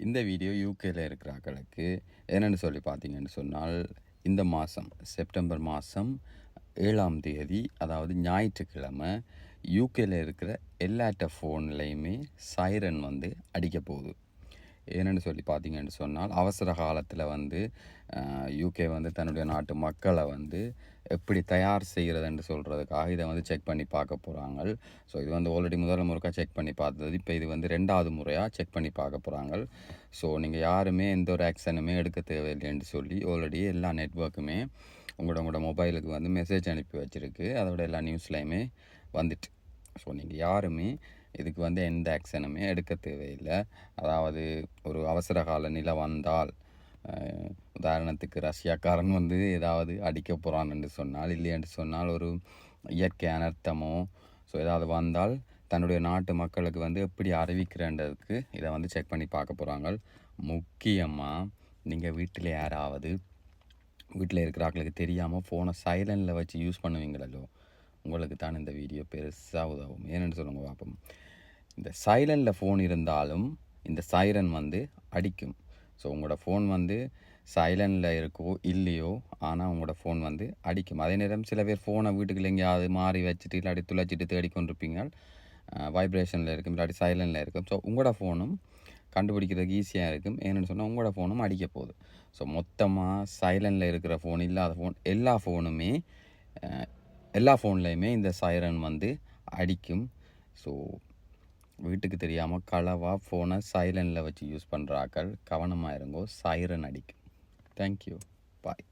இந்த வீடியோ யூகேல இருக்கிறாக்களுக்கு என்னென்னு சொல்லி பார்த்தீங்கன்னு சொன்னால், இந்த மாதம் செப்டம்பர் மாதம் 7ஆம் தேதி, அதாவது ஞாயிற்றுக்கிழமை, யூகேல இருக்கிற எல்லாட்ட ஃபோன்லேயுமே சைரன் வந்து அடிக்க போகுது. ஏன்னு சொல்லி பார்த்தீங்கன்னு சொன்னால், அவசர காலத்தில் வந்து யூகே வந்து தன்னுடைய நாட்டு மக்களை வந்து எப்படி தயார் செய்கிறதுன்னு சொல்கிறதுக்காக இதை வந்து செக் பண்ணி பார்க்க போகிறாங்க. ஸோ இது வந்து ஆல்ரெடி முதல் முறைக்கா செக் பண்ணி பார்த்தது. இப்போ இது வந்து 2வது முறையாக செக் பண்ணி பார்க்க போகிறாங்க. ஸோ நீங்கள் யாருமே எந்த ஒரு ஆக்ஷனுமே எடுக்க தேவையில்லைன்னு சொல்லி ஆல்ரெடி எல்லா நெட்வொர்க்குமே உங்களோட மொபைலுக்கு வந்து மெசேஜ் அனுப்பி வச்சுருக்கு. அதோட எல்லா நியூஸ்லையுமே வந்துட்டு. ஸோ நீங்கள் யாருமே இதுக்கு வந்து எந்த ஆக்ஷனுமே எடுக்க தேவையில்லை. அதாவது ஒரு அவசர கால நிலை வந்தால், உதாரணத்துக்கு ரஷ்யாக்காரன் வந்து ஏதாவது அடிக்க போகிறான்னு சொன்னால், இல்லையென்று சொன்னால் ஒரு இயற்கை அனர்த்தமோ ஸோ ஏதாவது வந்தால் தன்னுடைய நாட்டு மக்களுக்கு வந்து எப்படி அறிவிக்கிறன்றதுக்கு இதை வந்து செக் பண்ணி பார்க்க போகிறாங்க. முக்கியமாக நீங்கள் வீட்டில் யாராவது வீட்டில் இருக்கிறாங்களுக்கு தெரியாமல் ஃபோனை சைலண்டில் வச்சு யூஸ் பண்ணுவீங்களோ, உங்களுக்கு தான் இந்த வீடியோ பெருசாக உதவும். ஏன்னு சொல்லுங்கள் பார்ப்போம். இந்த சைலண்டில் ஃபோன் இருந்தாலும் இந்த சைரன் வந்து அடிக்கும். ஸோ உங்களோட ஃபோன் வந்து சைலண்டில் இருக்கோ இல்லையோ, ஆனால் உங்களோட ஃபோன் வந்து அடிக்கும். அதே நேரம் சில பேர் ஃபோனை வீட்டுக்குள்ள எங்கேயாவது மாறி வச்சுட்டு இல்லாட்டி துளைச்சிட்டு தேடிக்கொண்டிருப்பீங்க. வைப்ரேஷனில் இருக்கும், இல்லாட்டி சைலண்டில் இருக்கும். ஸோ உங்களோட ஃபோனும் கண்டுபிடிக்கிறதுக்கு ஈஸியாக இருக்கும். ஏன்னு சொன்னால் உங்களோட ஃபோனும் அடிக்க போகுது. ஸோ மொத்தமாக சைலண்டில் இருக்கிற ஃபோன், இல்லாத ஃபோன், எல்லா ஃபோன்லேயுமே இந்த சைரன் வந்து அடிக்கும். ஸோ வீட்டுக்கு தெரியாமல் களவாக ஃபோனை சைலண்டில் வச்சு யூஸ் பண்ணுறாக்கள் கவனமாக இருங்கோ, சைரன் அடிக்கும். தேங்க்யூ, பாய்.